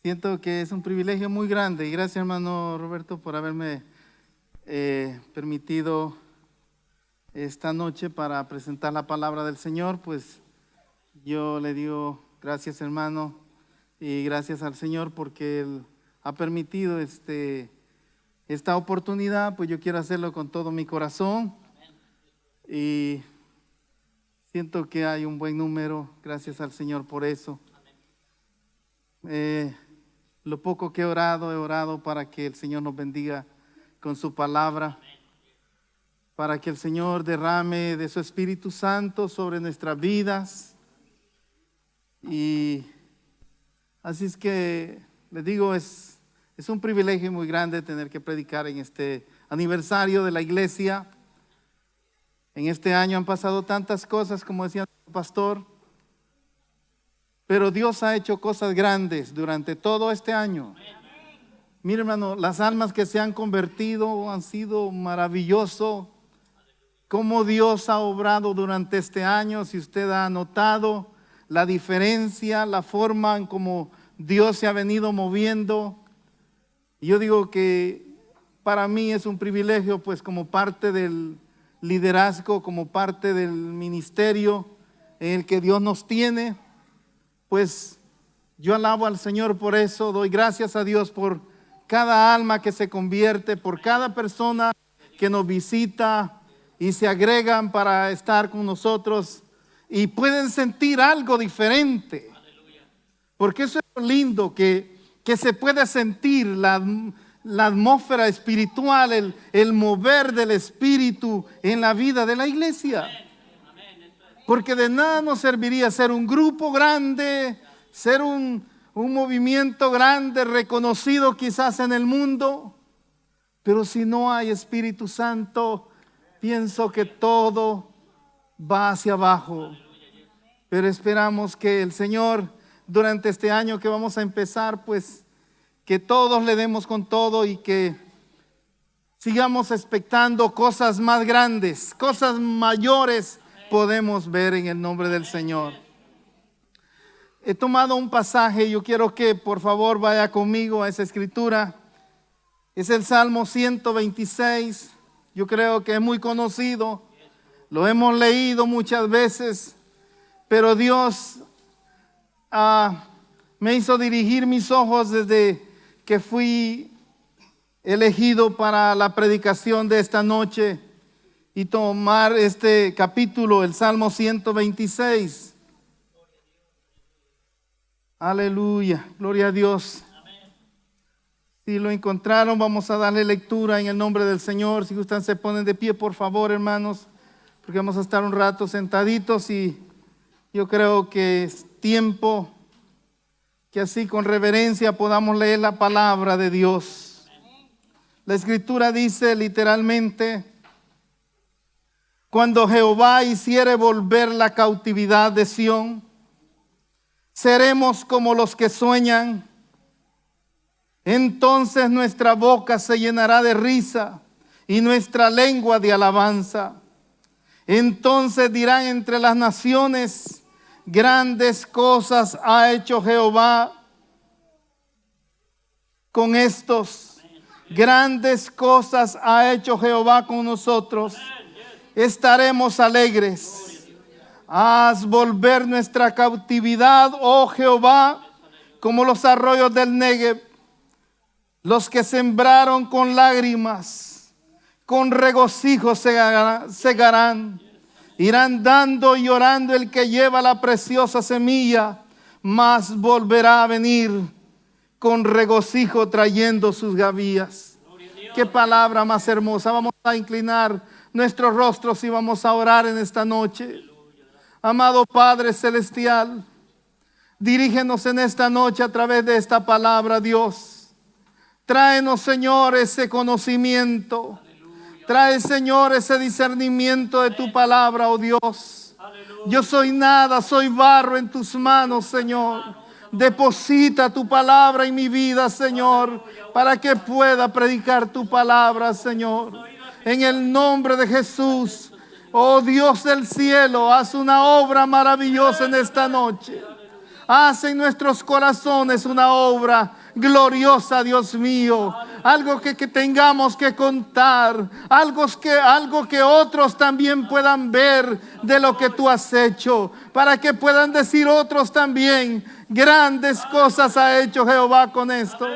Siento que es un privilegio muy grande y gracias, hermano Roberto, por haberme permitido esta noche para presentar la palabra del Señor. Pues yo le digo gracias, hermano, y gracias al Señor porque Él ha permitido esta oportunidad. Pues yo quiero hacerlo con todo mi corazón y siento que hay un buen número. Gracias al Señor por eso. Lo poco que he orado para que el Señor nos bendiga con su palabra, para que el Señor derrame de su Espíritu Santo sobre nuestras vidas. Y así es que les digo, es un privilegio muy grande tener que predicar en este aniversario de la iglesia. En este año han pasado tantas cosas, como decía el pastor, pero Dios ha hecho cosas grandes durante todo este año. Mire, hermano, las almas que se han convertido han sido maravilloso. Cómo Dios ha obrado durante este año. Si usted ha notado la diferencia, la forma en cómo Dios se ha venido moviendo. Yo digo que para mí es un privilegio, pues como parte del liderazgo, como parte del ministerio en el que Dios nos tiene. Pues yo alabo al Señor por eso, doy gracias a Dios por cada alma que se convierte, por cada persona que nos visita y se agregan para estar con nosotros y pueden sentir algo diferente. Porque eso es lo lindo, que se puede sentir la atmósfera espiritual, el mover del Espíritu en la vida de la iglesia. Porque de nada nos serviría ser un grupo grande, ser un movimiento grande, reconocido quizás en el mundo, pero si no hay Espíritu Santo, pienso que todo va hacia abajo. Pero esperamos que el Señor, durante este año que vamos a empezar, pues que todos le demos con todo y que sigamos expectando cosas más grandes, cosas mayores podemos ver en el nombre del Señor. He tomado un pasaje, yo quiero que por favor vaya conmigo a esa escritura. Es el Salmo 126. Yo creo que es muy conocido, lo hemos leído muchas veces, pero Dios me hizo dirigir mis ojos desde que fui elegido para la predicación de esta noche y tomar este capítulo, el Salmo 126. Aleluya, gloria a Dios. Si lo encontraron, vamos a darle lectura en el nombre del Señor. Si gustan, se ponen de pie, por favor, hermanos, porque vamos a estar un rato sentaditos y yo creo que es tiempo que así con reverencia podamos leer la palabra de Dios. La escritura dice literalmente: cuando Jehová hiciere volver la cautividad de Sión, seremos como los que sueñan. Entonces nuestra boca se llenará de risa y nuestra lengua de alabanza. Entonces dirán entre las naciones: grandes cosas ha hecho Jehová con estos. Grandes cosas ha hecho Jehová con nosotros. Estaremos alegres. Haz volver nuestra cautividad, oh Jehová, como los arroyos del Negev. Los que sembraron con lágrimas, con regocijo segarán. Irán dando y llorando el que lleva la preciosa semilla, mas volverá a venir con regocijo trayendo sus gavillas. Qué palabra más hermosa. Vamos a inclinar nuestros rostros y vamos a orar en esta noche. Amado Padre Celestial, dirígenos en esta noche a través de esta palabra, Dios. Tráenos, Señor, ese conocimiento. Trae, Señor, ese discernimiento de tu palabra, oh Dios. Yo soy nada, soy barro en tus manos, Señor. Deposita tu palabra en mi vida, Señor, para que pueda predicar tu palabra, Señor. En el nombre de Jesús, oh Dios del cielo, haz una obra maravillosa en esta noche. Haz en nuestros corazones una obra gloriosa, Dios mío. Algo que tengamos que contar. Algo que otros también puedan ver de lo que tú has hecho. Para que puedan decir otros también, grandes cosas ha hecho Jehová con esto.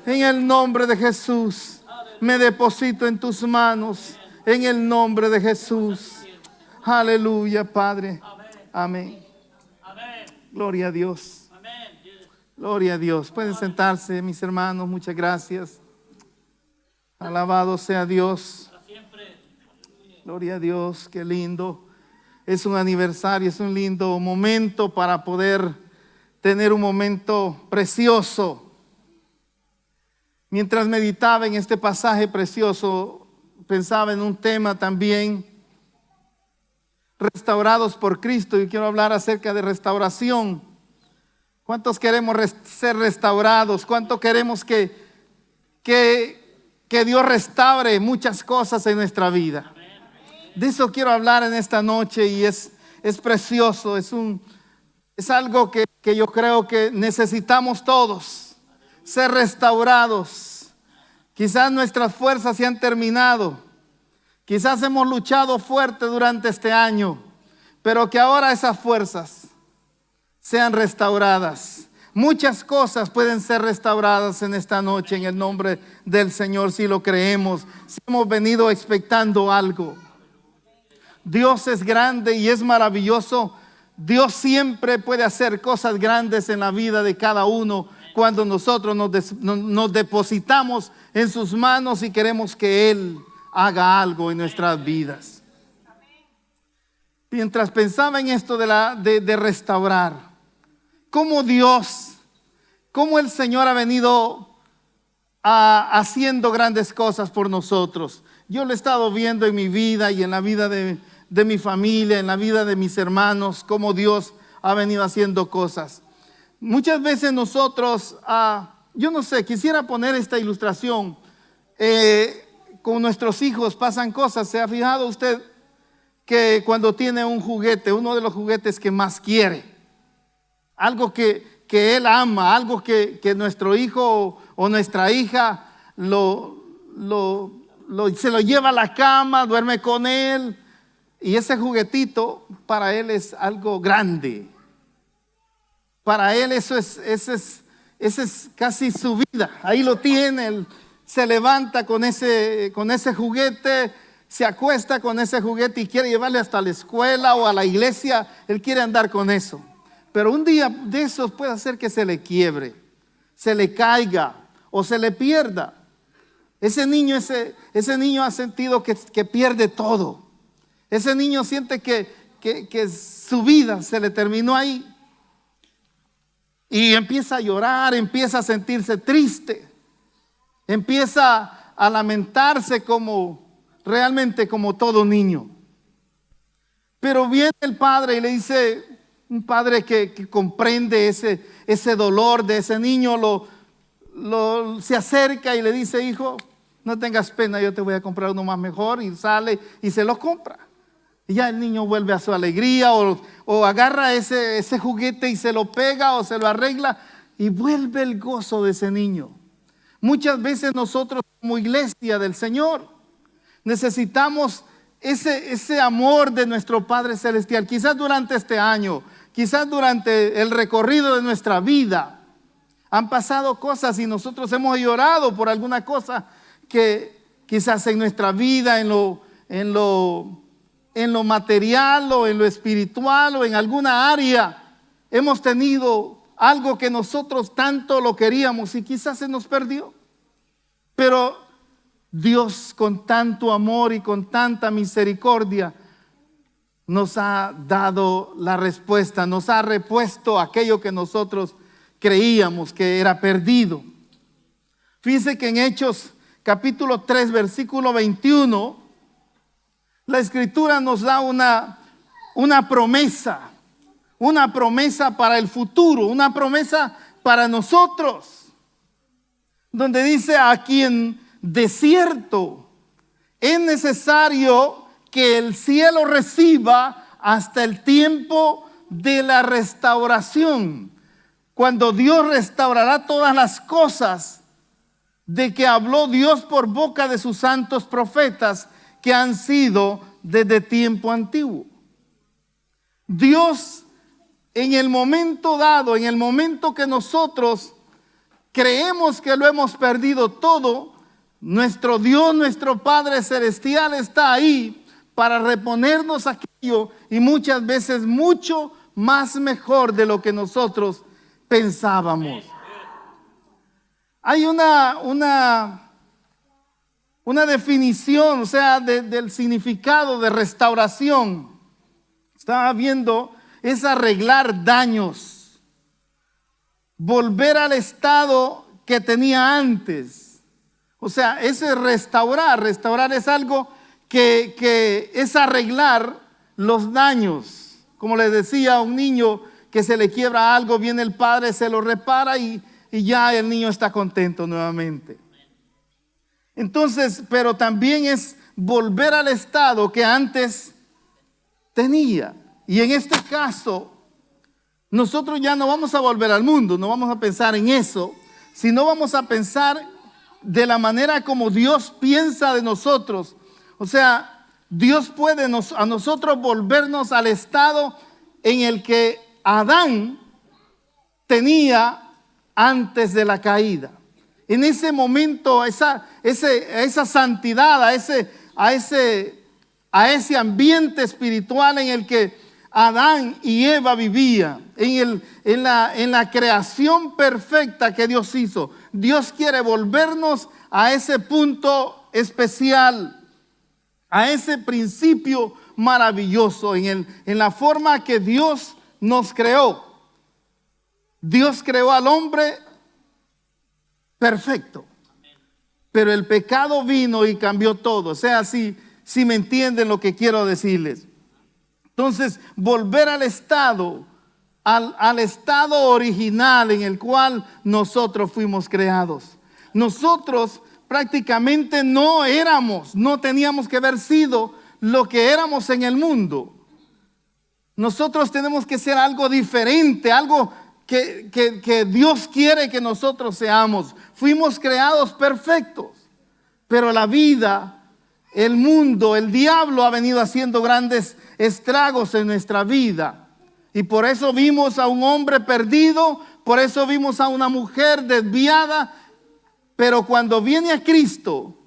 En el nombre de Jesús, me deposito en tus manos. En el nombre de Jesús. Aleluya, Padre. Amén. Gloria a Dios. Gloria a Dios. Pueden sentarse, mis hermanos. Muchas gracias. Alabado sea Dios. Gloria a Dios. Qué lindo. Es un aniversario, es un lindo momento para poder tener un momento precioso. Mientras meditaba en este pasaje precioso, pensaba en un tema también. Restaurados por Cristo, y quiero hablar acerca de restauración. ¿Cuántos queremos ser restaurados? ¿Cuánto queremos que Dios restaure muchas cosas en nuestra vida? De eso quiero hablar en esta noche, y es precioso, es algo que yo creo que necesitamos todos, ser restaurados. Quizás nuestras fuerzas se han terminado. Quizás hemos luchado fuerte durante este año, pero que ahora esas fuerzas sean restauradas. Muchas cosas pueden ser restauradas en esta noche en el nombre del Señor, si lo creemos, si hemos venido expectando algo. Dios es grande y es maravilloso. Dios siempre puede hacer cosas grandes en la vida de cada uno cuando nosotros nos depositamos en sus manos y queremos que Él haga algo en nuestras vidas. Mientras pensaba en esto de restaurar, cómo el Señor ha venido haciendo grandes cosas por nosotros. Yo lo he estado viendo en mi vida y en la vida de mi familia, en la vida de mis hermanos, cómo Dios ha venido haciendo cosas. Muchas veces nosotros, yo no sé, quisiera poner esta ilustración. Con nuestros hijos pasan cosas. ¿Se ha fijado usted que cuando tiene un juguete, uno de los juguetes que más quiere, algo que él ama, algo que nuestro hijo o nuestra hija se lo lleva a la cama, duerme con él, y ese juguetito para él es algo grande? Para él eso es casi su vida. Ahí lo tiene. Él se levanta con ese juguete, se acuesta con ese juguete y quiere llevarle hasta la escuela o a la iglesia. Él quiere andar con eso. Pero un día de esos puede hacer que se le quiebre, se le caiga o se le pierda. Ese niño ha sentido que pierde todo. Ese niño siente que su vida se le terminó ahí. Y empieza a llorar, empieza a sentirse triste. Empieza a lamentarse realmente como todo niño. Pero viene el padre y le dice, un padre que comprende ese dolor de ese niño, se acerca y le dice: hijo, no tengas pena, yo te voy a comprar uno más mejor. Y sale y se lo compra. Y ya el niño vuelve a su alegría, o agarra ese juguete y se lo pega o se lo arregla, y vuelve el gozo de ese niño. Muchas veces nosotros como iglesia del Señor necesitamos ese amor de nuestro Padre Celestial. Quizás durante este año, quizás durante el recorrido de nuestra vida, han pasado cosas y nosotros hemos llorado por alguna cosa que quizás en nuestra vida, en lo material o en lo espiritual o en alguna área, hemos tenido algo que nosotros tanto lo queríamos y quizás se nos perdió. Pero Dios, con tanto amor y con tanta misericordia, nos ha dado la respuesta, nos ha repuesto aquello que nosotros creíamos que era perdido. Fíjense que en Hechos capítulo 3 versículo 21, la Escritura nos da una promesa para el futuro, una promesa para nosotros, donde dice: a quien de cierto es necesario que el cielo reciba hasta el tiempo de la restauración, cuando Dios restaurará todas las cosas de que habló Dios por boca de sus santos profetas que han sido desde tiempo antiguo. Dios, en el momento dado, en el momento que nosotros creemos que lo hemos perdido todo, nuestro Dios, nuestro Padre Celestial está ahí para reponernos aquello, y muchas veces mucho más mejor de lo que nosotros pensábamos. Hay una definición, o sea, del significado de restauración. Estaba viendo, es arreglar daños, volver al estado que tenía antes. O sea, ese restaurar es algo que es arreglar los daños. Como le decía a un niño que se le quiebra algo, viene el padre, se lo repara y ya el niño está contento nuevamente. Entonces, pero también es volver al estado que antes tenía. Y en este caso, nosotros ya no vamos a volver al mundo, no vamos a pensar en eso, sino vamos a pensar de la manera como Dios piensa de nosotros. O sea, Dios puede a nosotros volvernos al estado en el que Adán tenía antes de la caída. En ese momento, esa santidad, a ese ambiente espiritual en el que Adán y Eva vivían, en la creación perfecta que Dios hizo. Dios quiere volvernos a ese punto especial, a ese principio maravilloso, en la forma que Dios nos creó. Dios creó al hombre perfecto, pero el pecado vino y cambió todo. O sea, si me entienden lo que quiero decirles. Entonces, volver al estado original en el cual nosotros fuimos creados. Nosotros prácticamente no teníamos que haber sido lo que éramos en el mundo. Nosotros tenemos que ser algo diferente, algo que Dios quiere que nosotros seamos. Fuimos creados perfectos, pero la vida, el mundo, el diablo ha venido haciendo grandes estragos en nuestra vida. Y por eso vimos a un hombre perdido, por eso vimos a una mujer desviada. Pero cuando viene a Cristo,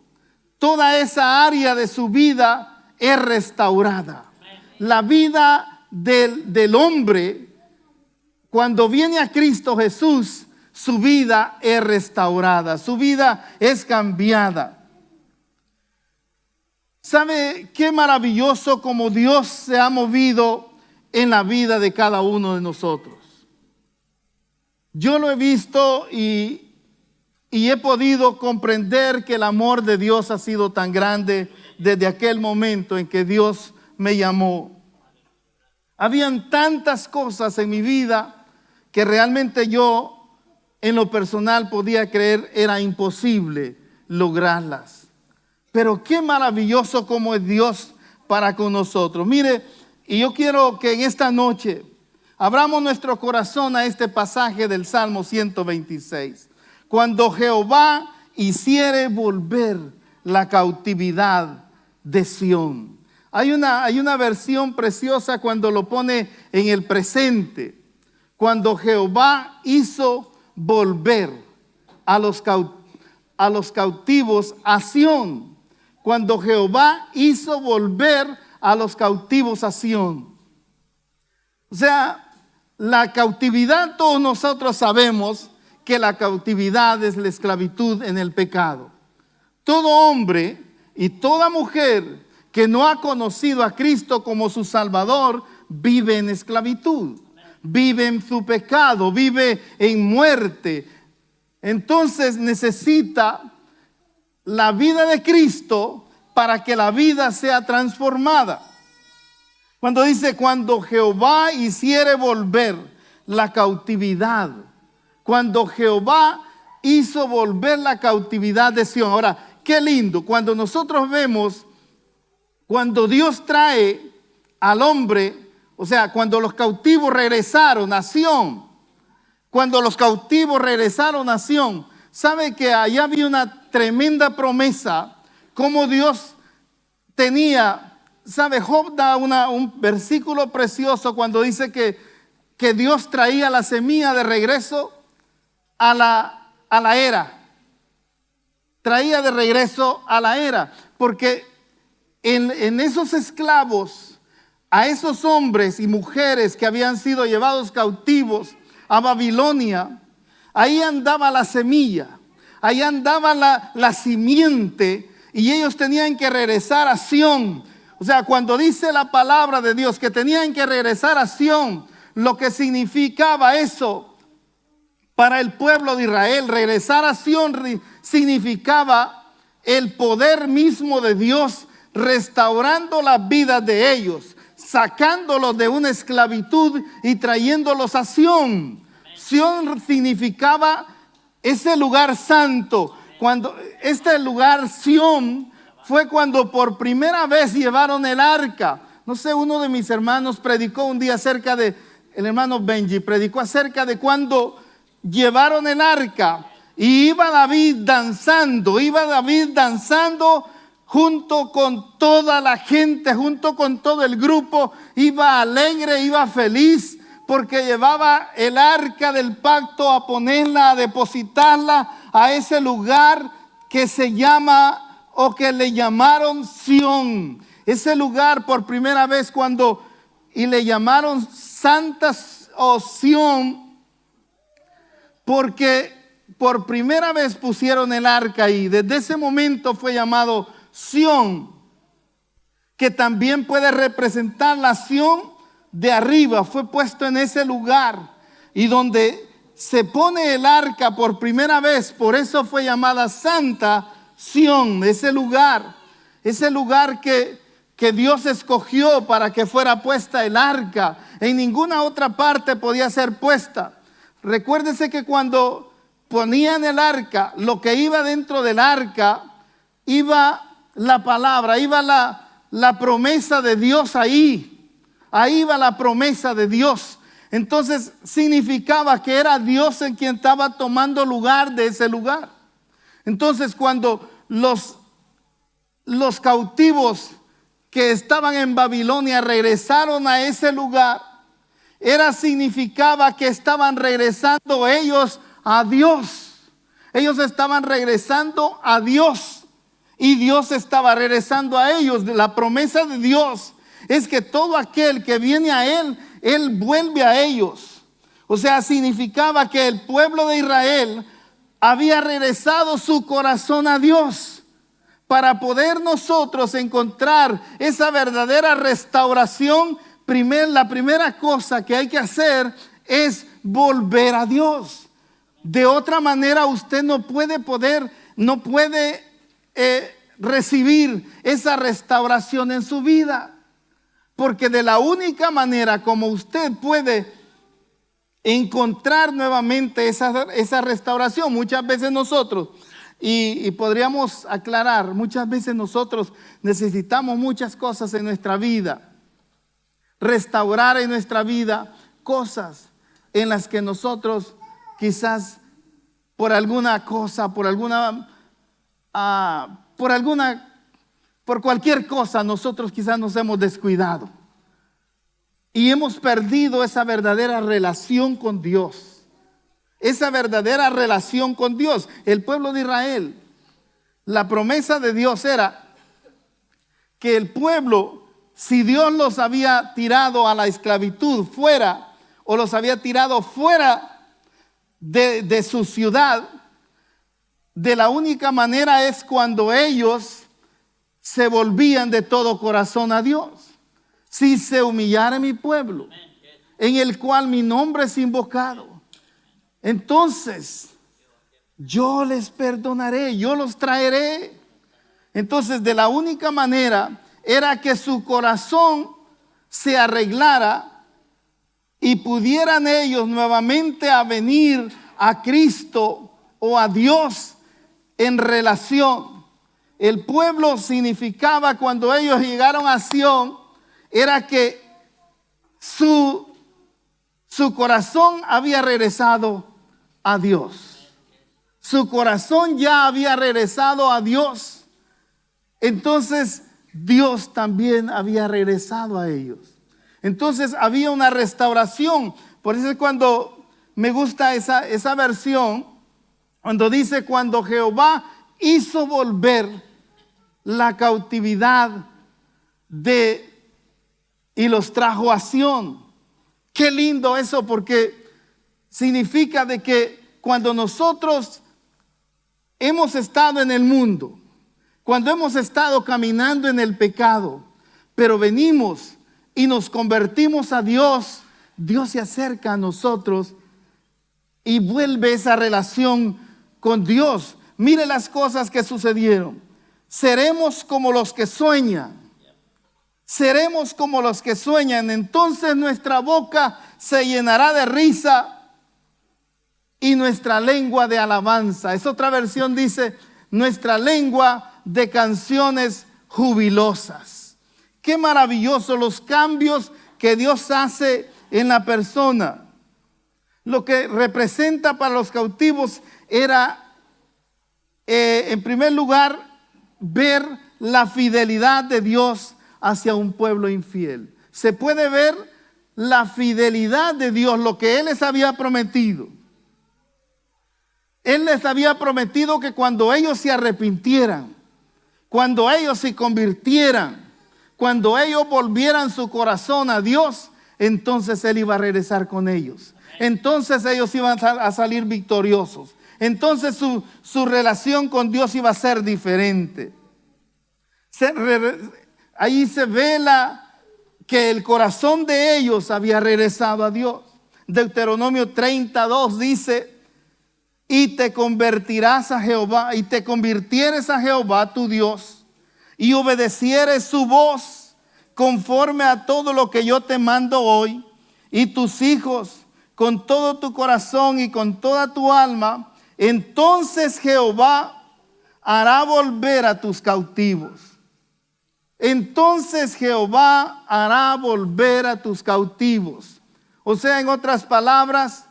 toda esa área de su vida es restaurada. La vida del hombre, cuando viene a Cristo Jesús, su vida es restaurada, su vida es cambiada. ¿Sabe qué maravilloso como Dios se ha movido en la vida de cada uno de nosotros? Yo lo he visto y he podido comprender que el amor de Dios ha sido tan grande desde aquel momento en que Dios me llamó. Habían tantas cosas en mi vida que realmente yo en lo personal podía creer era imposible lograrlas. Pero qué maravilloso como es Dios para con nosotros. Mire, y yo quiero que en esta noche abramos nuestro corazón a este pasaje del Salmo 126. Cuando Jehová hiciere volver la cautividad de Sión. Hay una versión preciosa cuando lo pone en el presente. Cuando Jehová hizo volver a los cautivos a Sión. Cuando Jehová hizo volver a los cautivos a Sión. O sea, la cautividad, todos nosotros sabemos que la cautividad es la esclavitud en el pecado. Todo hombre y toda mujer que no ha conocido a Cristo como su Salvador vive en esclavitud, vive en su pecado, vive en muerte. Entonces necesita la vida de Cristo para que la vida sea transformada. Cuando dice, cuando Jehová hiciere volver la cautividad, cuando Jehová hizo volver la cautividad de Sión. Ahora, qué lindo, cuando nosotros vemos, cuando Dios trae al hombre O sea, cuando los cautivos regresaron a Sión, cuando los cautivos regresaron a Sión, sabe que allá había una tremenda promesa, como Dios tenía, sabe, Job da un versículo precioso cuando dice que Dios traía la semilla de regreso a la era. Traía de regreso a la era, porque en esos esclavos, a esos hombres y mujeres que habían sido llevados cautivos a Babilonia, ahí andaba la semilla, ahí andaba la simiente, y ellos tenían que regresar a Sión. O sea, cuando dice la palabra de Dios que tenían que regresar a Sión, lo que significaba eso para el pueblo de Israel, regresar a Sión significaba el poder mismo de Dios restaurando las vidas de ellos, sacándolos de una esclavitud y trayéndolos a Sión. Sión significaba ese lugar santo. Cuando este lugar Sión fue cuando por primera vez llevaron el arca. No sé, uno de mis hermanos predicó un día acerca de, el hermano Benji predicó acerca de cuando llevaron el arca y iba David danzando junto con toda la gente, junto con todo el grupo, iba alegre, iba feliz, porque llevaba el arca del pacto a ponerla, a depositarla a ese lugar que se llama, o que le llamaron Sión. Ese lugar por primera vez y le llamaron Santa o Sión, porque por primera vez pusieron el arca ahí. Desde ese momento fue llamado Sión, que también puede representar la Sión de arriba. Fue puesto en ese lugar, y donde se pone el arca por primera vez, por eso fue llamada Santa Sión. Ese lugar que Dios escogió para que fuera puesta el arca. En ninguna otra parte podía ser puesta. Recuérdese que cuando ponían el arca, lo que iba dentro del arca, iba la palabra, iba la promesa de Dios ahí. Ahí iba la promesa de Dios. Entonces significaba que era Dios en quien estaba tomando lugar de ese lugar. Entonces cuando los cautivos que estaban en Babilonia regresaron a ese lugar, significaba que estaban regresando ellos a Dios. Ellos estaban regresando a Dios, y Dios estaba regresando a ellos. La promesa de Dios es que todo aquel que viene a Él vuelve a ellos. O sea, significaba que el pueblo de Israel había regresado su corazón a Dios, para poder nosotros encontrar esa verdadera restauración. La primera cosa que hay que hacer es volver a Dios. De otra manera usted no puede recibir esa restauración en su vida. Porque de la única manera como usted puede encontrar nuevamente esa restauración, muchas veces nosotros, y podríamos aclarar, muchas veces nosotros necesitamos muchas cosas en nuestra vida, restaurar en nuestra vida cosas en las que nosotros quizás por alguna cosa, por cualquier cosa, nosotros quizás nos hemos descuidado y hemos perdido esa verdadera relación con Dios. Esa verdadera relación con Dios. El pueblo de Israel, la promesa de Dios era que el pueblo, si Dios los había tirado a la esclavitud fuera, o los había tirado fuera de su ciudad, de la única manera es cuando ellos se volvían de todo corazón a Dios. Si se humillara mi pueblo, en el cual mi nombre es invocado, entonces yo les perdonaré, yo los traeré. Entonces de la única manera era que su corazón se arreglara y pudieran ellos nuevamente a venir a Cristo o a Dios en relación. El pueblo significaba, cuando ellos llegaron a Sión, era que su corazón había regresado a Dios. Su corazón ya había regresado a Dios. Entonces Dios también había regresado a ellos. Entonces había una restauración. Por eso es cuando me gusta esa versión, cuando dice: cuando Jehová hizo volver la cautividad y los trajo a Sión. Qué lindo eso, porque significa de que cuando nosotros hemos estado en el mundo, cuando hemos estado caminando en el pecado, pero venimos y nos convertimos a Dios, Dios se acerca a nosotros y vuelve esa relación con Dios. Mire las cosas que sucedieron. Seremos como los que sueñan. Seremos como los que sueñan. Entonces nuestra boca se llenará de risa y nuestra lengua de alabanza. Es otra versión, dice: nuestra lengua de canciones jubilosas. Qué maravilloso los cambios que Dios hace en la persona. Lo que representa para los cautivos era, en primer lugar, ver la fidelidad de Dios hacia un pueblo infiel. Se puede ver la fidelidad de Dios, lo que Él les había prometido. Él les había prometido que cuando ellos se arrepintieran, cuando ellos se convirtieran, cuando ellos volvieran su corazón a Dios, entonces Él iba a regresar con ellos. Entonces ellos iban a salir victoriosos. Entonces su relación con Dios iba a ser diferente. Ahí se ve que el corazón de ellos había regresado a Dios. Deuteronomio 32 dice: y te convertirás a Jehová, y te convirtieres a Jehová tu Dios, y obedecieres su voz conforme a todo lo que yo te mando hoy, y tus hijos con todo tu corazón y con toda tu alma, entonces Jehová hará volver a tus cautivos. Entonces Jehová hará volver a tus cautivos. O sea, en otras palabras,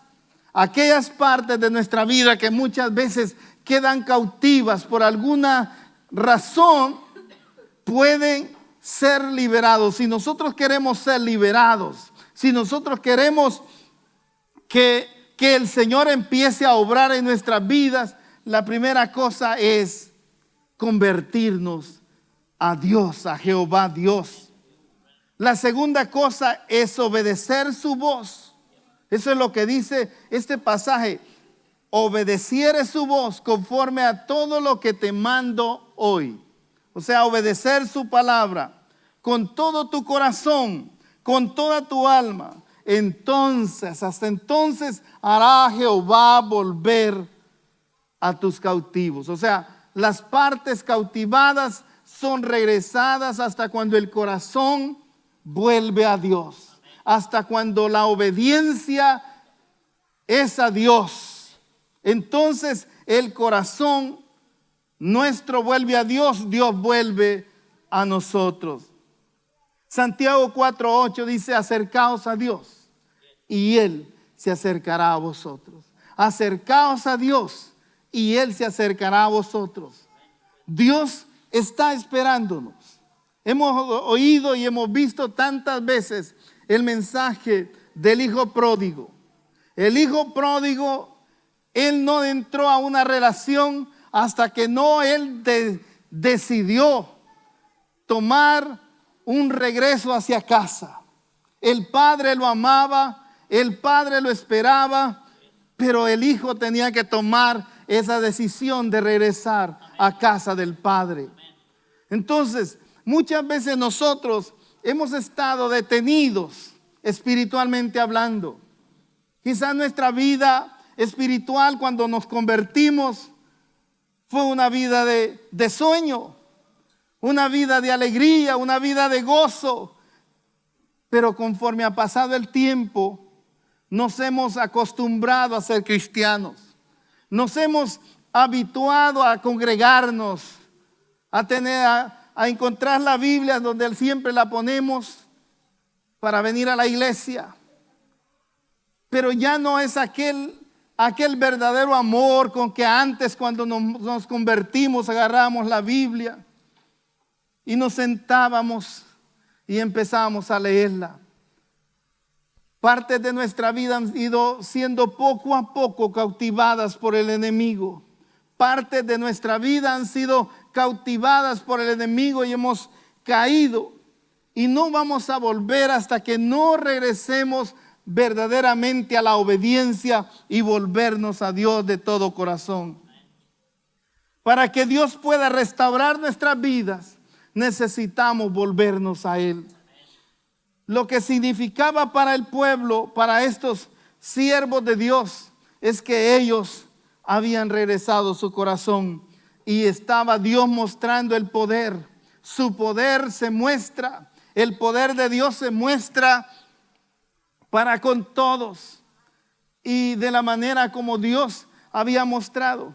aquellas partes de nuestra vida que muchas veces quedan cautivas por alguna razón, pueden ser liberados. Si nosotros queremos ser liberados, si nosotros queremos que el Señor empiece a obrar en nuestras vidas, la primera cosa es convertirnos a Dios, a Jehová Dios. La segunda cosa es obedecer su voz. Eso es lo que dice este pasaje: obedeciere su voz conforme a todo lo que te mando hoy. O sea, obedecer su palabra con todo tu corazón, con toda tu alma. Entonces, hasta entonces hará Jehová volver a tus cautivos. O sea, las partes cautivadas son regresadas hasta cuando el corazón vuelve a Dios, hasta cuando la obediencia es a Dios. Entonces el corazón nuestro vuelve a Dios, Dios vuelve a nosotros. Santiago 4:8 dice: acercaos a Dios y Él se acercará a vosotros. Acercaos a Dios y Él se acercará a vosotros. Dios está esperándonos. Hemos oído y hemos visto tantas veces el mensaje del hijo pródigo. El hijo pródigo, él no entró a una relación hasta que él decidió tomar un regreso hacia casa. El padre lo amaba, el padre lo esperaba, pero el hijo tenía que tomar esa decisión de regresar a casa del padre. Entonces, muchas veces nosotros hemos estado detenidos espiritualmente hablando. Quizás nuestra vida espiritual, cuando nos convertimos, fue una vida de sueño, una vida de alegría, una vida de gozo. Pero conforme ha pasado el tiempo, nos hemos acostumbrado a ser cristianos. Nos hemos habituado a congregarnos, a encontrar la Biblia donde siempre la ponemos, para venir a la iglesia. Pero ya no es aquel verdadero amor con que antes, cuando nos convertimos, agarrábamos la Biblia y nos sentábamos y empezábamos a leerla. Partes de nuestra vida han ido siendo poco a poco cautivadas por el enemigo. Partes de nuestra vida han sido cautivadas por el enemigo y hemos caído. Y no vamos a volver hasta que no regresemos verdaderamente a la obediencia y volvernos a Dios de todo corazón. Para que Dios pueda restaurar nuestras vidas, necesitamos volvernos a Él. Lo que significaba para el pueblo, para estos siervos de Dios, es que ellos habían regresado su corazón y estaba Dios mostrando el poder. Su poder se muestra, el poder de Dios se muestra para con todos y de la manera como Dios había mostrado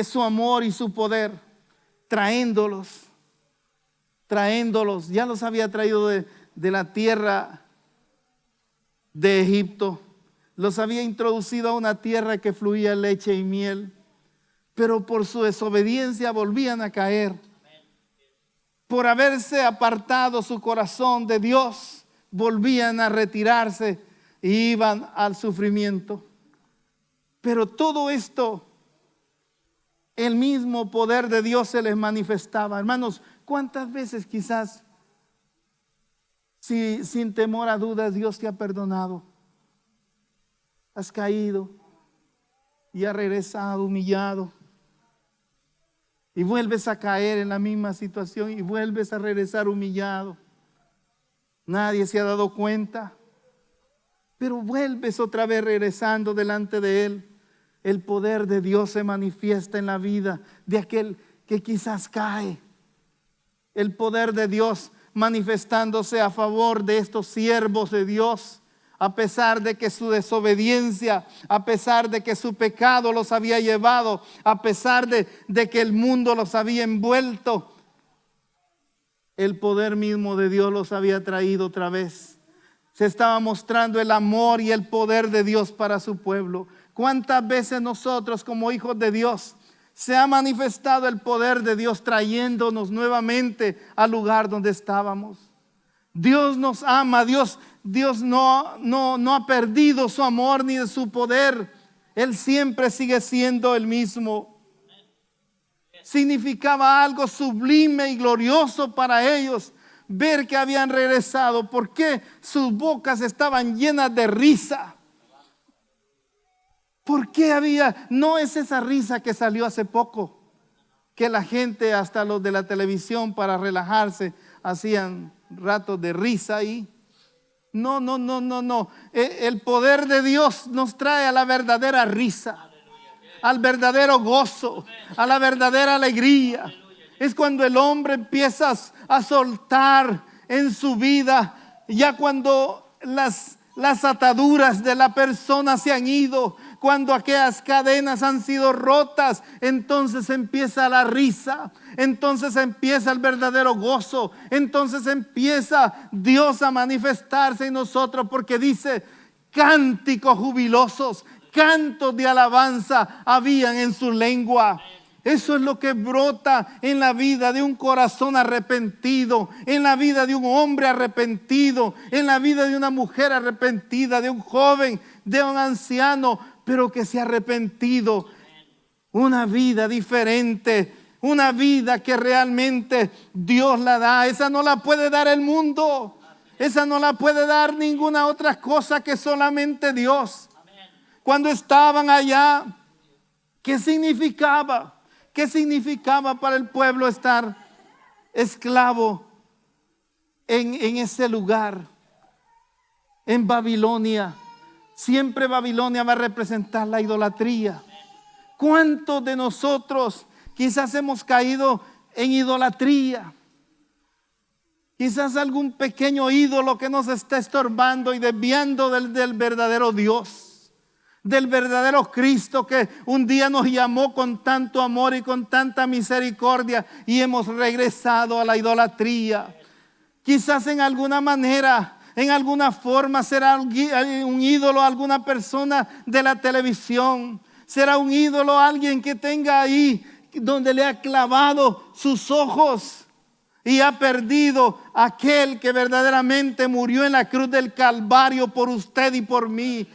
su amor y su poder, trayéndolos, ya los había traído de la tierra de Egipto, los había introducido a una tierra que fluía leche y miel, pero por su desobediencia volvían a caer. Por haberse apartado su corazón de Dios, volvían a retirarse y iban al sufrimiento. Pero todo esto, el mismo poder de Dios se les manifestaba. Hermanos, ¿cuántas veces quizás, si sin temor a dudas, Dios te ha perdonado? Has caído y has regresado humillado. Y vuelves a caer en la misma situación y vuelves a regresar humillado. Nadie se ha dado cuenta, pero vuelves otra vez regresando delante de Él. El poder de Dios se manifiesta en la vida de aquel que quizás cae. El poder de Dios manifestándose a favor de estos siervos de Dios, a pesar de que su desobediencia, a pesar de que su pecado los había llevado, a pesar de que el mundo los había envuelto, el poder mismo de Dios los había traído otra vez. Se estaba mostrando el amor y el poder de Dios para su pueblo. ¿Cuántas veces nosotros como hijos de Dios se ha manifestado el poder de Dios trayéndonos nuevamente al lugar donde estábamos? Dios nos ama, Dios no ha perdido su amor ni de su poder. Él siempre sigue siendo el mismo. Significaba algo sublime y glorioso para ellos ver que habían regresado, porque sus bocas estaban llenas de risa. ¿Por qué no es esa risa que salió hace poco, que la gente, hasta los de la televisión, para relajarse, hacían ratos de risa ahí? No. El poder de Dios nos trae a la verdadera risa, al verdadero gozo, a la verdadera alegría. Es cuando el hombre empieza a soltar en su vida, ya cuando las ataduras de la persona se han ido, cuando aquellas cadenas han sido rotas, entonces empieza la risa, entonces empieza el verdadero gozo, entonces empieza Dios a manifestarse en nosotros, porque dice: cánticos jubilosos, cantos de alabanza habían en su lengua. Eso es lo que brota en la vida de un corazón arrepentido, en la vida de un hombre arrepentido, en la vida de una mujer arrepentida, de un joven, de un anciano, pero que se ha arrepentido. Una vida diferente, una vida que realmente Dios la da. Esa no la puede dar el mundo, esa no la puede dar ninguna otra cosa que solamente Dios. Cuando estaban allá, ¿qué significaba? ¿Qué significaba para el pueblo estar esclavo en ese lugar? En Babilonia. Siempre Babilonia va a representar la idolatría. ¿Cuántos de nosotros quizás hemos caído en idolatría? Quizás algún pequeño ídolo que nos está estorbando y desviando del verdadero Dios, del verdadero Cristo, que un día nos llamó con tanto amor y con tanta misericordia, y hemos regresado a la idolatría. Quizás en alguna manera, en alguna forma será un ídolo alguna persona de la televisión. Será un ídolo alguien que tenga ahí donde le ha clavado sus ojos y ha perdido aquel que verdaderamente murió en la cruz del Calvario por usted y por mí.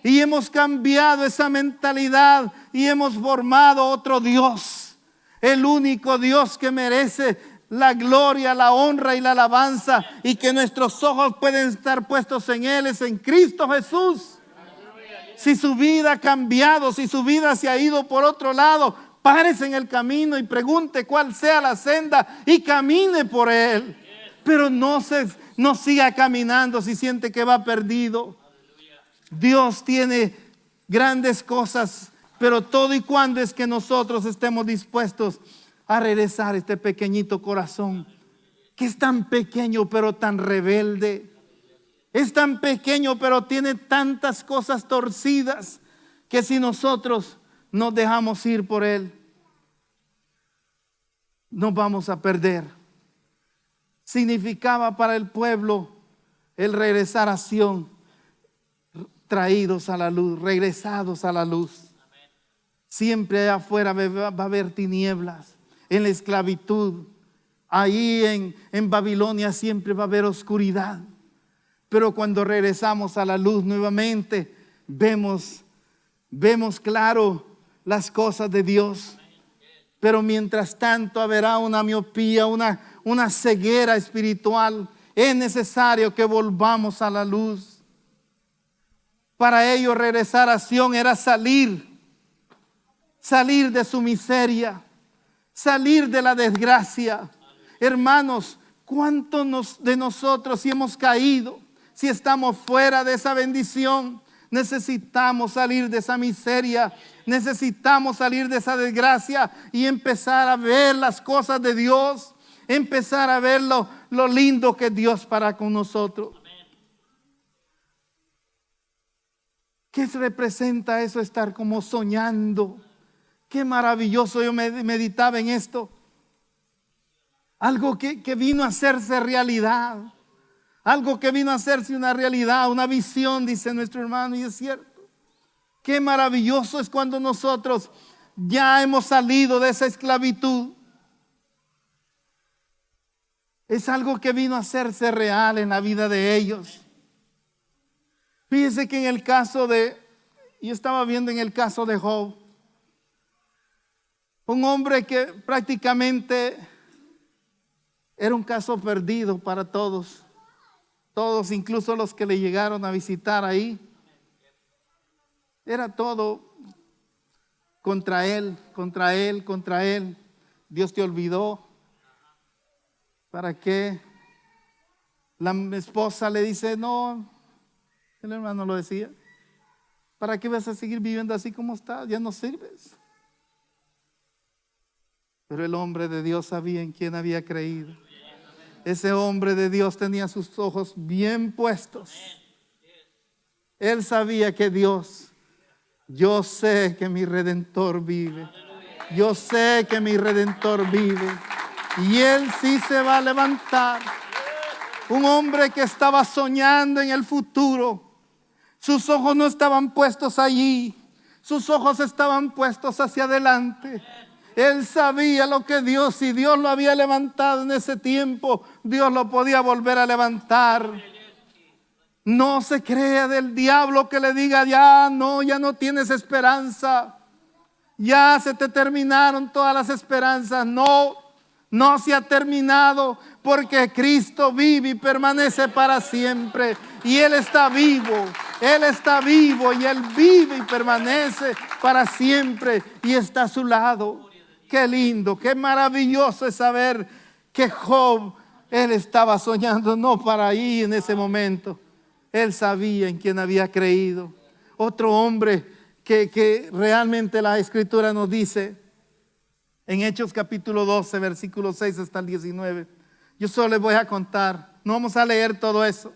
Y hemos cambiado esa mentalidad y hemos formado otro Dios, el único Dios que merece la gloria, la honra y la alabanza, y que nuestros ojos pueden estar puestos en Él, es en Cristo Jesús. Si su vida ha cambiado, si su vida se ha ido por otro lado, párese en el camino y pregunte cuál sea la senda y camine por Él. Pero no siga caminando si siente que va perdido. Dios tiene grandes cosas, pero todo y cuando es que nosotros estemos dispuestos a regresar este pequeñito corazón que es tan pequeño pero tan rebelde. Es tan pequeño pero tiene tantas cosas torcidas que si nosotros nos dejamos ir por él, nos vamos a perder. Significaba para el pueblo el regresar a Sión, traídos a la luz, regresados a la luz. Siempre allá afuera va a haber tinieblas. En la esclavitud, ahí en Babilonia siempre va a haber oscuridad. Pero cuando regresamos a la luz nuevamente, vemos claro las cosas de Dios. Pero mientras tanto habrá una miopía, una ceguera espiritual. Es necesario que volvamos a la luz. Para ello regresar a Sión era salir de su miseria, salir de la desgracia. Hermanos, ¿cuántos de nosotros si hemos caído, si estamos fuera de esa bendición? Necesitamos salir de esa miseria, necesitamos salir de esa desgracia y empezar a ver las cosas de Dios, empezar a ver lo lindo que es Dios para con nosotros. ¿Qué representa eso? Estar como soñando. Qué maravilloso. Yo meditaba en esto. Algo que vino a hacerse realidad. Algo que vino a hacerse una realidad, una visión, dice nuestro hermano, y es cierto. Qué maravilloso es cuando nosotros ya hemos salido de esa esclavitud. Es algo que vino a hacerse real en la vida de ellos. Fíjense que en el caso yo estaba viendo en el caso de Job, un hombre que prácticamente era un caso perdido para todos, incluso los que le llegaron a visitar ahí. Era todo contra él. Dios te olvidó. ¿Para qué? La esposa le dice, no, el hermano lo decía, ¿para qué vas a seguir viviendo así como estás? Ya no sirves. Pero el hombre de Dios sabía en quién había creído. Ese hombre de Dios tenía sus ojos bien puestos. Él sabía que Dios, yo sé que mi Redentor vive. Yo sé que mi Redentor vive. Y Él sí se va a levantar. Un hombre que estaba soñando en el futuro. Sus ojos no estaban puestos allí. Sus ojos estaban puestos hacia adelante. Él sabía lo que Dios, si Dios lo había levantado en ese tiempo, Dios lo podía volver a levantar. No se crea del diablo que le diga, ya no tienes esperanza. Ya se te terminaron todas las esperanzas. No se ha terminado, porque Cristo vive y permanece para siempre. Y Él está vivo y Él vive y permanece para siempre y está a su lado. Qué lindo, qué maravilloso es saber que Job, él estaba soñando, no para ahí en ese momento. Él sabía en quién había creído. Otro hombre que realmente la Escritura nos dice en Hechos capítulo 12, versículo 6 hasta el 19. Yo solo les voy a contar, no vamos a leer todo eso.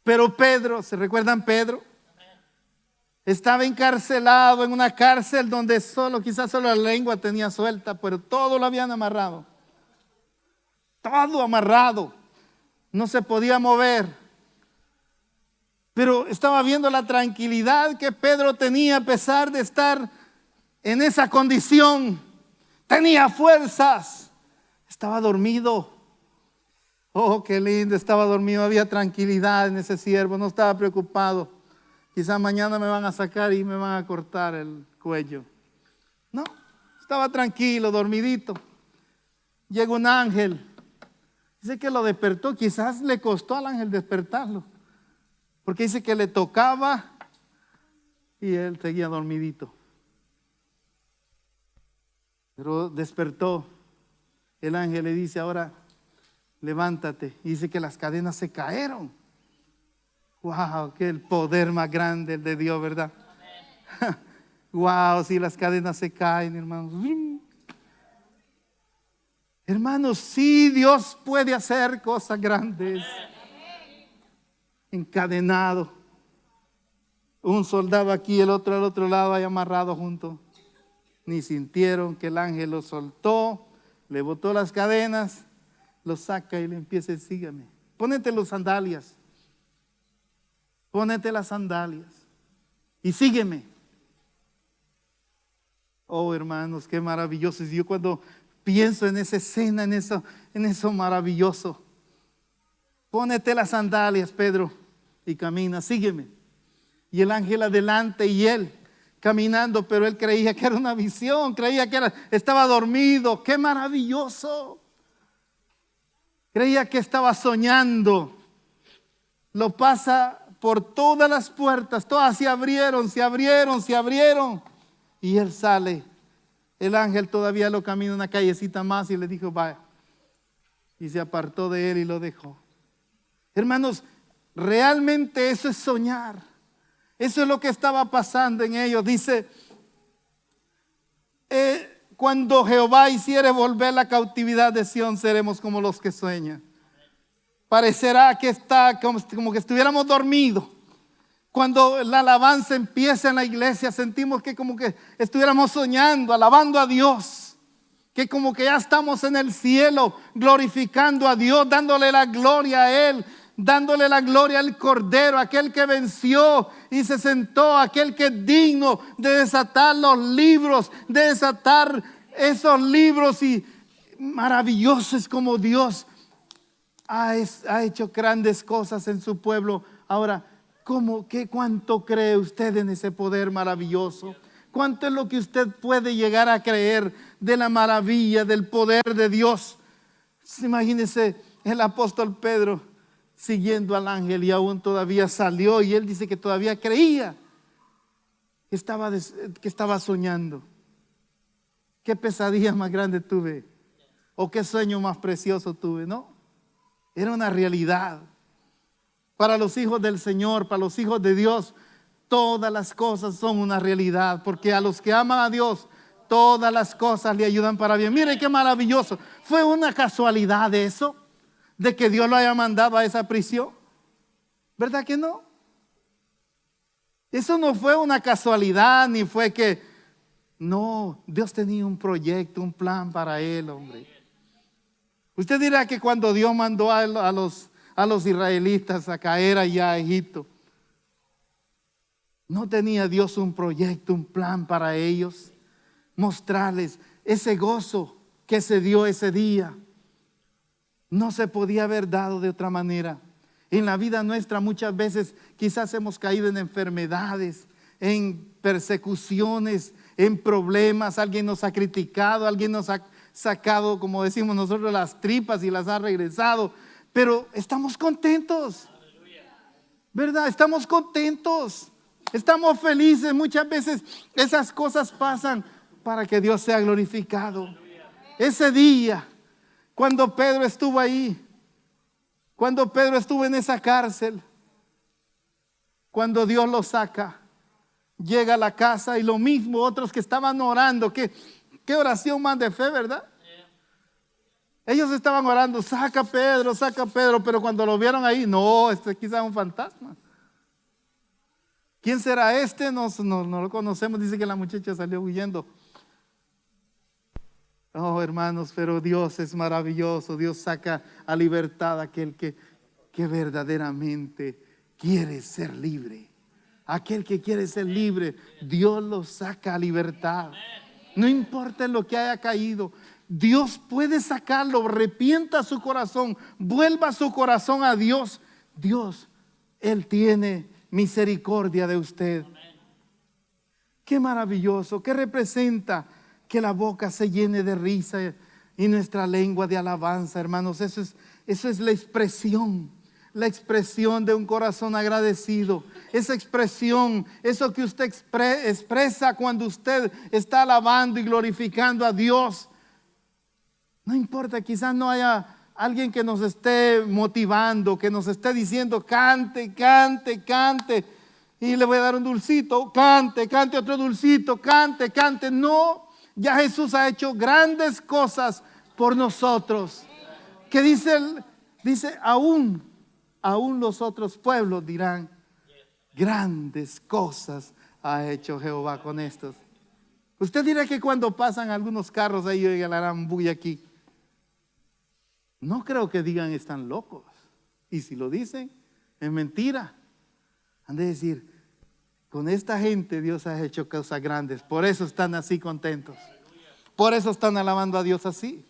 Pero Pedro, ¿se recuerdan Pedro? Estaba encarcelado en una cárcel donde quizás solo la lengua tenía suelta, pero todo lo habían amarrado. todo amarrado, no se podía mover. Pero estaba viendo la tranquilidad que Pedro tenía a pesar de estar en esa condición. Tenía fuerzas, estaba dormido. Oh, qué lindo, estaba dormido, había tranquilidad en ese siervo, no estaba preocupado. Quizás mañana me van a sacar y me van a cortar el cuello. No, estaba tranquilo, dormidito. Llega un ángel, dice que lo despertó, quizás le costó al ángel despertarlo, porque dice que le tocaba y él seguía dormidito. Pero despertó, el ángel le dice, ahora levántate. Y dice que las cadenas se caeron. Wow, que el poder más grande el de Dios, ¿verdad? Wow, si las cadenas se caen, hermanos. Hermanos, sí, Dios puede hacer cosas grandes. Encadenado. Un soldado aquí, el otro al otro lado, ahí amarrado juntos. Ni sintieron que el ángel lo soltó, le botó las cadenas, lo saca y le empieza a decir, sígame. Pónete las sandalias. Pónete las sandalias y sígueme. Oh, hermanos, qué maravilloso. Y yo cuando pienso en esa escena, en eso maravilloso. Pónete las sandalias, Pedro, y camina, sígueme. Y el ángel adelante y él caminando, pero él creía que era una visión, creía que estaba dormido. Qué maravilloso. Creía que estaba soñando. Lo pasa por todas las puertas, todas se abrieron. Y él sale. El ángel todavía lo camina una callecita más y le dijo, vaya. Y se apartó de él y lo dejó. Hermanos, realmente eso es soñar. Eso es lo que estaba pasando en ellos. Dice, cuando Jehová hiciere volver la cautividad de Sión, seremos como los que sueñan. Parecerá que está como que estuviéramos dormidos. Cuando la alabanza empieza en la iglesia, sentimos que como que estuviéramos soñando, alabando a Dios. Que como que ya estamos en el cielo, glorificando a Dios, dándole la gloria a Él. Dándole la gloria al Cordero, aquel que venció y se sentó, aquel que es digno de desatar los libros, de desatar esos libros. Y maravilloso es como Dios ha hecho grandes cosas en su pueblo. Ahora, ¿cuánto cree usted en ese poder maravilloso? ¿Cuánto es lo que usted puede llegar a creer de la maravilla, del poder de Dios? Imagínese el apóstol Pedro siguiendo al ángel y aún todavía salió y él dice que todavía creía que estaba soñando. ¿Qué pesadilla más grande tuve? ¿O qué sueño más precioso tuve? No, era una realidad. Para los hijos del Señor, para los hijos de Dios, todas las cosas son una realidad, porque a los que aman a Dios, todas las cosas le ayudan para bien. Mire qué maravilloso. ¿Fue una casualidad eso? De que Dios lo haya mandado a esa prisión. ¿Verdad que no? Eso no fue una casualidad, ni fue que... No, Dios tenía un proyecto, un plan para él, hombre. Usted dirá que cuando Dios mandó a los israelitas a caer allá a Egipto, ¿no tenía Dios un proyecto, un plan para ellos? Mostrarles ese gozo que se dio ese día. No se podía haber dado de otra manera. En la vida nuestra muchas veces quizás hemos caído en enfermedades, en persecuciones, en problemas. Alguien nos ha criticado, alguien nos ha sacado, como decimos nosotros, las tripas y las ha regresado. Pero estamos contentos, ¿verdad? Estamos contentos, estamos felices. Muchas veces esas cosas pasan para que Dios sea glorificado. Ese día, cuando Pedro estuvo ahí, cuando Pedro estuvo en esa cárcel, cuando Dios lo saca, llega a la casa y lo mismo otros que estaban orando. Qué oración más de fe, ¿verdad? Ellos estaban orando, saca a Pedro, pero cuando lo vieron ahí, no, este quizás es un fantasma. ¿Quién será este? No lo conocemos, dice que la muchacha salió huyendo. Oh, hermanos, pero Dios es maravilloso. Dios saca a libertad a aquel que verdaderamente quiere ser libre. Aquel que quiere ser libre, Dios lo saca a libertad. No importa en lo que haya caído, Dios puede sacarlo. Arrepienta su corazón, vuelva su corazón a Dios. Dios, Él tiene misericordia de usted. Qué maravilloso, qué representa que la boca se llene de risa y nuestra lengua de alabanza, hermanos. Eso es la expresión de un corazón agradecido. Esa expresión, eso que usted expresa cuando usted está alabando y glorificando a Dios. No importa, quizás no haya alguien que nos esté motivando, que nos esté diciendo cante, cante, cante, y le voy a dar un dulcito, cante, cante otro dulcito, cante, cante. No, ya Jesús ha hecho grandes cosas por nosotros. Que dice aún los otros pueblos dirán, grandes cosas ha hecho Jehová con estos. Usted dirá que cuando pasan algunos carros ahí y el arambuy aquí, no creo que digan están locos. Y si lo dicen, es mentira. Han de decir, con esta gente Dios ha hecho cosas grandes. Por eso están así contentos. Por eso están alabando a Dios así.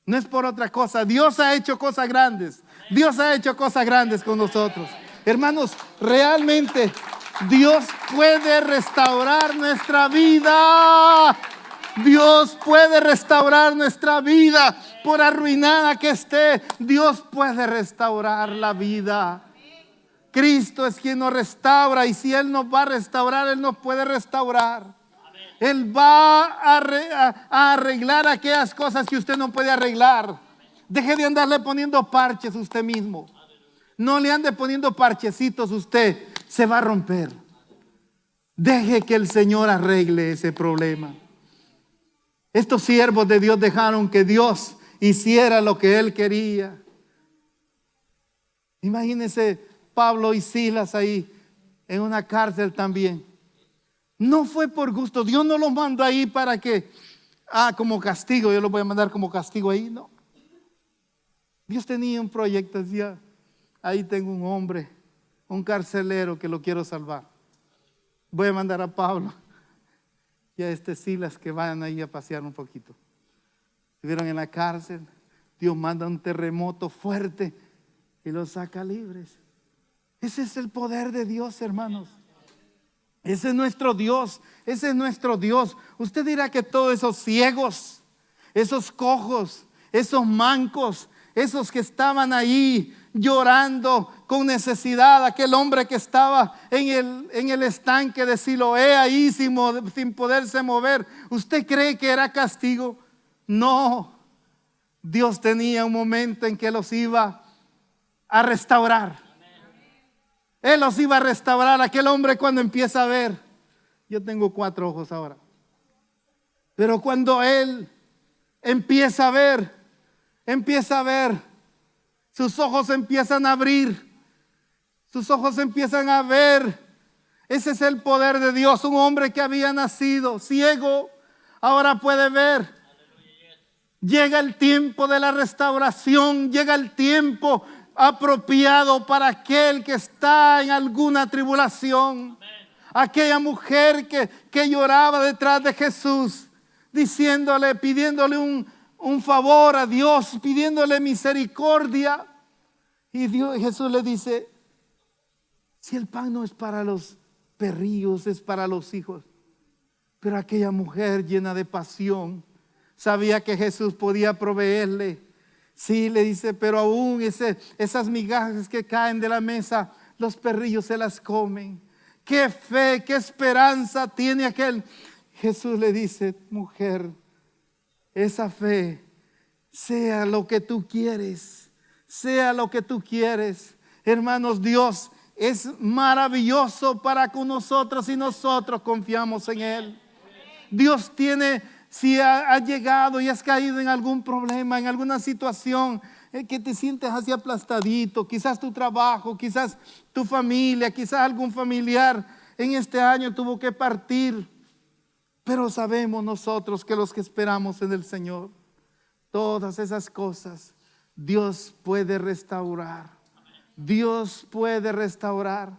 No es por otra cosa. Dios ha hecho cosas grandes. Dios ha hecho cosas grandes con nosotros. Hermanos, realmente Dios puede restaurar nuestra vida. Dios puede restaurar nuestra vida. Por arruinada que esté, Dios puede restaurar la vida. Cristo es quien nos restaura, y si Él nos va a restaurar, Él nos puede restaurar. Él va a arreglar aquellas cosas que usted no puede arreglar. Deje de andarle poniendo parches usted mismo. No le ande poniendo parchecitos usted. Se va a romper. Deje que el Señor arregle ese problema. Estos siervos de Dios dejaron que Dios hiciera lo que Él quería. Imagínense Pablo y Silas ahí en una cárcel también. No fue por gusto. Dios no los mandó ahí para que, como castigo, yo los voy a mandar como castigo ahí. No. Dios tenía un proyecto. Decía, ahí tengo un hombre, un carcelero que lo quiero salvar. Voy a mandar a Pablo y a Silas que vayan ahí a pasear un poquito. Estuvieron en la cárcel. Dios manda un terremoto fuerte y los saca libres. Ese es el poder de Dios, hermanos. Ese es nuestro Dios. Ese es nuestro Dios. Usted dirá que todos esos ciegos, esos cojos, esos mancos, esos que estaban ahí llorando con necesidad, aquel hombre que estaba en el estanque de Siloé ahí sin poderse mover, ¿usted cree que era castigo? No. Dios tenía un momento en que los iba a restaurar. Él los iba a restaurar. Aquel hombre cuando empieza a ver, yo tengo 4 ojos ahora, pero cuando él empieza a ver, sus ojos empiezan a abrir, sus ojos empiezan a ver. Ese es el poder de Dios. Un hombre que había nacido ciego, ahora puede ver. Llega el tiempo de la restauración, llega el tiempo apropiado para aquel que está en alguna tribulación. Aquella mujer que lloraba detrás de Jesús, diciéndole, pidiéndole un favor a Dios, pidiéndole misericordia. Y Jesús le dice, si el pan no es para los perrillos, es para los hijos. Pero aquella mujer llena de pasión sabía que Jesús podía proveerle. Sí, le dice, pero aún esas migajas que caen de la mesa, los perrillos se las comen. Qué fe, qué esperanza tiene aquel. Jesús le dice, mujer, esa fe, sea lo que tú quieres, sea lo que tú quieres. Hermanos, Dios es maravilloso para con nosotros y nosotros confiamos en Él. Dios tiene. Si has llegado y has caído en algún problema, en alguna situación que te sientes así aplastadito, quizás tu trabajo, quizás tu familia, quizás algún familiar en este año tuvo que partir. Pero sabemos nosotros que los que esperamos en el Señor, todas esas cosas Dios puede restaurar. Dios puede restaurar.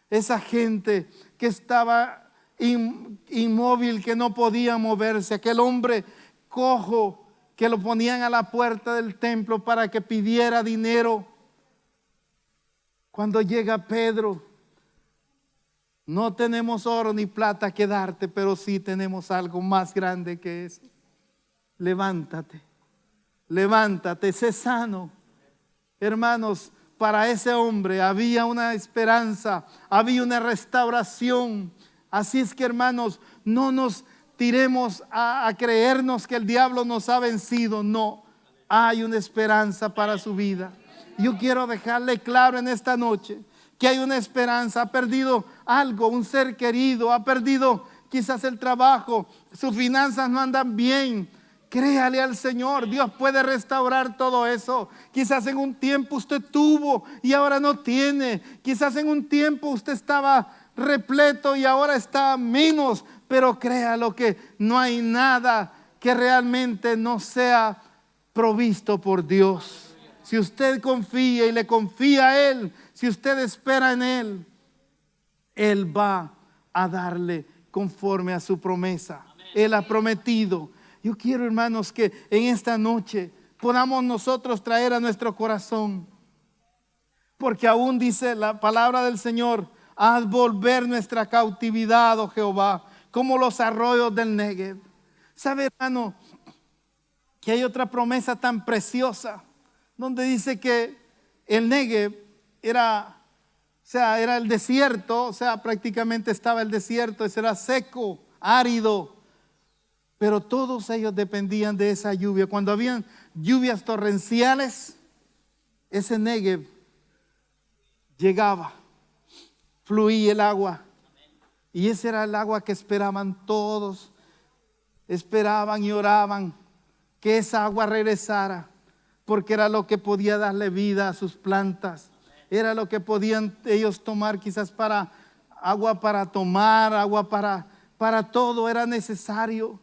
Esa gente que estaba inmóvil, que no podía moverse, aquel hombre cojo que lo ponían a la puerta del templo para que pidiera dinero. Cuando llega Pedro, no tenemos oro ni plata que darte, pero sí tenemos algo más grande que eso. Levántate, levántate, sé sano. Hermanos, para ese hombre había una esperanza, había una restauración. Así es que, hermanos, no nos tiremos a creernos que el diablo nos ha vencido. No, hay una esperanza para su vida. Yo quiero dejarle claro en esta noche que hay una esperanza. Ha perdido algo, un ser querido, ha perdido quizás el trabajo, sus finanzas no andan bien. Créale al Señor, Dios puede restaurar todo eso. Quizás en un tiempo usted tuvo y ahora no tiene. Quizás en un tiempo usted estaba repleto y ahora está menos. Pero créalo que no hay nada que realmente no sea provisto por Dios. Si usted confía y le confía a Él, si usted espera en Él, Él va a darle conforme a su promesa. Él ha prometido. Yo quiero, hermanos, que en esta noche podamos nosotros traer a nuestro corazón, porque aún dice la palabra del Señor: haz volver nuestra cautividad, oh Jehová, como los arroyos del Negev. ¿Sabe, hermano, que hay otra promesa tan preciosa donde dice que el Negev era el desierto? O sea, prácticamente estaba el desierto, ese era seco, árido. Pero todos ellos dependían de esa lluvia. Cuando habían lluvias torrenciales, ese Negev llegaba, fluía el agua. Y ese era el agua que esperaban todos. Esperaban y oraban que esa agua regresara, porque era lo que podía darle vida a sus plantas. Era lo que podían ellos tomar, quizás para agua para tomar, agua para todo era necesario.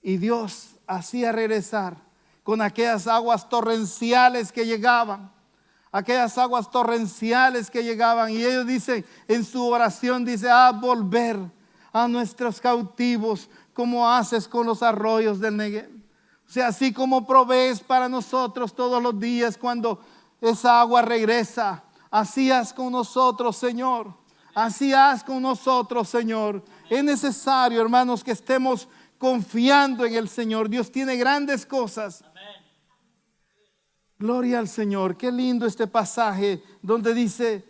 Y Dios hacía regresar con aquellas aguas torrenciales que llegaban. Aquellas aguas torrenciales que llegaban. Y ellos dicen en su oración, dice: haz volver a nuestros cautivos como haces con los arroyos del Negev. O sea, así como provees para nosotros todos los días cuando esa agua regresa, así haz con nosotros, Señor. Así haz con nosotros, Señor. Es necesario, hermanos, que estemos confiando en el Señor. Dios tiene grandes cosas. Amén. Gloria al Señor. Qué lindo este pasaje donde dice: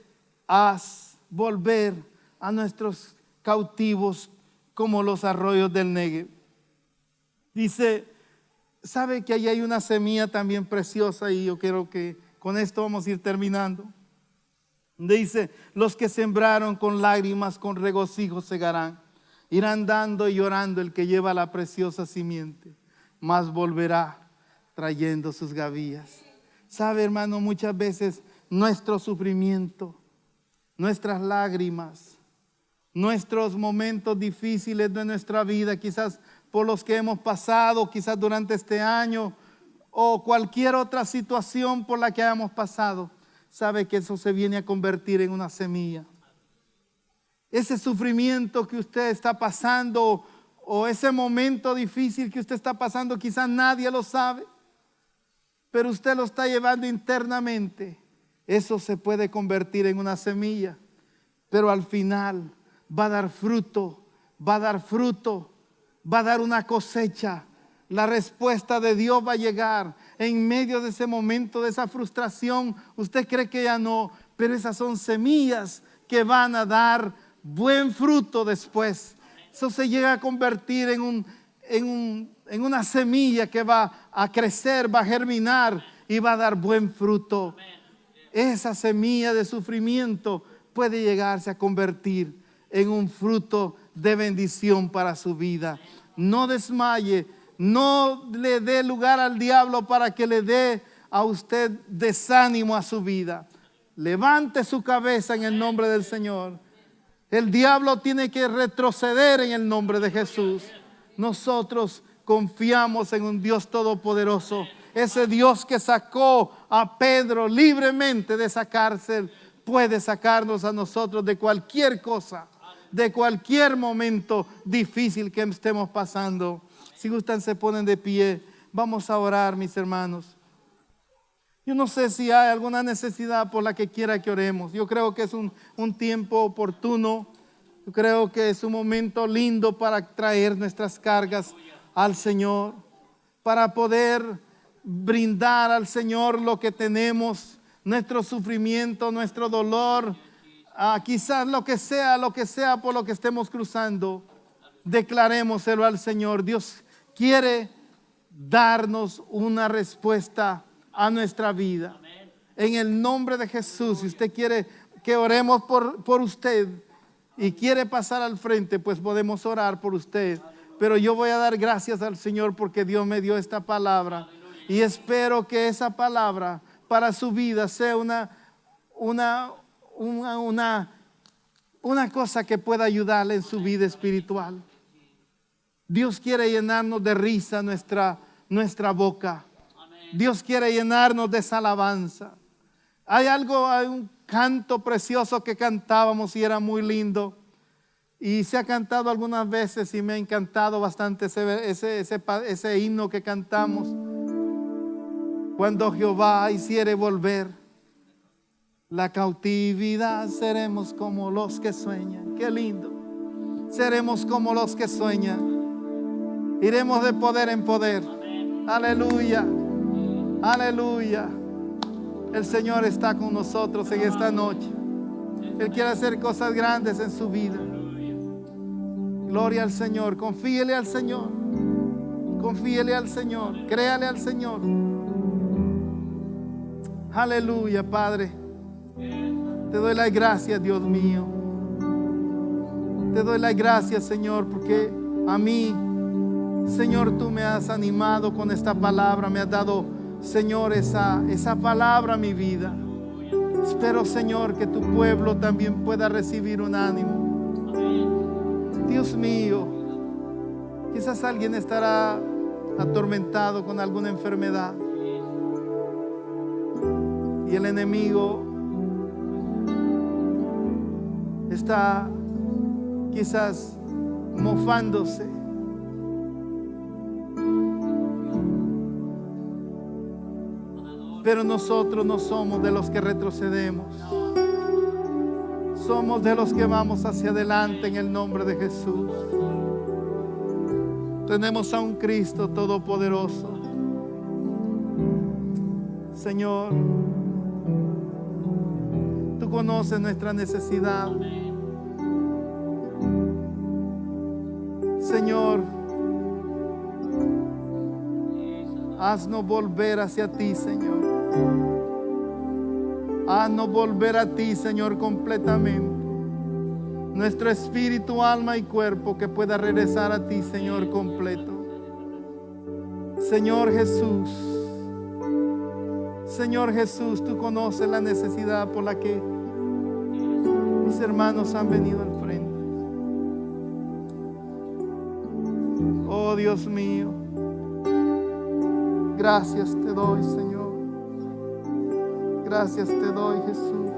haz volver a nuestros cautivos como los arroyos del Negev. Dice, sabe que ahí hay una semilla también preciosa, y yo quiero que con esto vamos a ir terminando. Dice: los que sembraron con lágrimas, con regocijo segarán. Irán dando y llorando el que lleva la preciosa simiente, mas volverá trayendo sus gavillas. Sabe, hermano, muchas veces nuestro sufrimiento, nuestras lágrimas, nuestros momentos difíciles de nuestra vida, quizás por los que hemos pasado, quizás durante este año o cualquier otra situación por la que hayamos pasado, sabe que eso se viene a convertir en una semilla. Ese sufrimiento que usted está pasando o ese momento difícil que usted está pasando, quizás nadie lo sabe, pero usted lo está llevando internamente. Eso se puede convertir en una semilla, pero al final va a dar fruto, va a dar fruto, va a dar una cosecha. La respuesta de Dios va a llegar en medio de ese momento, de esa frustración. Usted cree que ya no, pero esas son semillas que van a dar buen fruto después. Eso se llega a convertir en una semilla que va a crecer, va a germinar y va a dar buen fruto. Esa semilla de sufrimiento puede llegarse a convertir en un fruto de bendición para su vida. No desmaye, no le dé lugar al diablo para que le dé a usted desánimo a su vida. Levante su cabeza en el nombre del Señor. El diablo tiene que retroceder en el nombre de Jesús. nosotros confiamos en un Dios todopoderoso. Ese Dios que sacó a Pedro libremente de esa cárcel puede sacarnos a nosotros de cualquier cosa, de cualquier momento difícil que estemos pasando. Si gustan, se ponen de pie. Vamos a orar, mis hermanos. Yo no sé si hay alguna necesidad por la que quiera que oremos. Yo creo que es un tiempo oportuno. Yo creo que es un momento lindo para traer nuestras cargas al Señor, para poder brindar al Señor lo que tenemos, nuestro sufrimiento, nuestro dolor, quizás lo que sea por lo que estemos cruzando. Declarémoselo al Señor. Dios quiere darnos una respuesta a nuestra vida. En el nombre de Jesús, si usted quiere que oremos por usted y quiere pasar al frente, pues podemos orar por usted. Pero yo voy a dar gracias al Señor porque Dios me dio esta palabra. Y espero que esa palabra para su vida sea una cosa que pueda ayudarle en su vida espiritual. Dios quiere llenarnos de risa nuestra boca. Dios quiere llenarnos de esa alabanza. Hay un canto precioso que cantábamos y era muy lindo. Y se ha cantado algunas veces y me ha encantado bastante ese himno que cantamos. Cuando Jehová hiciere volver la cautividad, seremos como los que sueñan. Qué lindo. Seremos como los que sueñan. Iremos de poder en poder. Aleluya. Aleluya. El Señor está con nosotros en esta noche. Él quiere hacer cosas grandes en su vida. Gloria al Señor. Confíele al Señor. Confíele al Señor. Créale al Señor. Aleluya, Padre. Te doy las gracias, Dios mío. Te doy las gracias, Señor, porque a mí, Señor, tú me has animado con esta palabra. Me has dado, Señor, esa palabra a mi vida. Espero, Señor, que tu pueblo también pueda recibir un ánimo. Dios mío, quizás alguien estará atormentado con alguna enfermedad. Y el enemigo está quizás mofándose. Pero nosotros no somos de los que retrocedemos. Somos de los que vamos hacia adelante en el nombre de Jesús. Tenemos a un Cristo todopoderoso. Señor, tú conoces nuestra necesidad. Señor, haznos volver hacia ti, Señor. Haznos volver a ti, Señor, completamente. Nuestro espíritu, alma y cuerpo que pueda regresar a ti, Señor, completo. Señor Jesús, Señor Jesús, tú conoces la necesidad por la que mis hermanos han venido al frente. Oh Dios mío, gracias te doy, Señor. Gracias te doy, Jesús.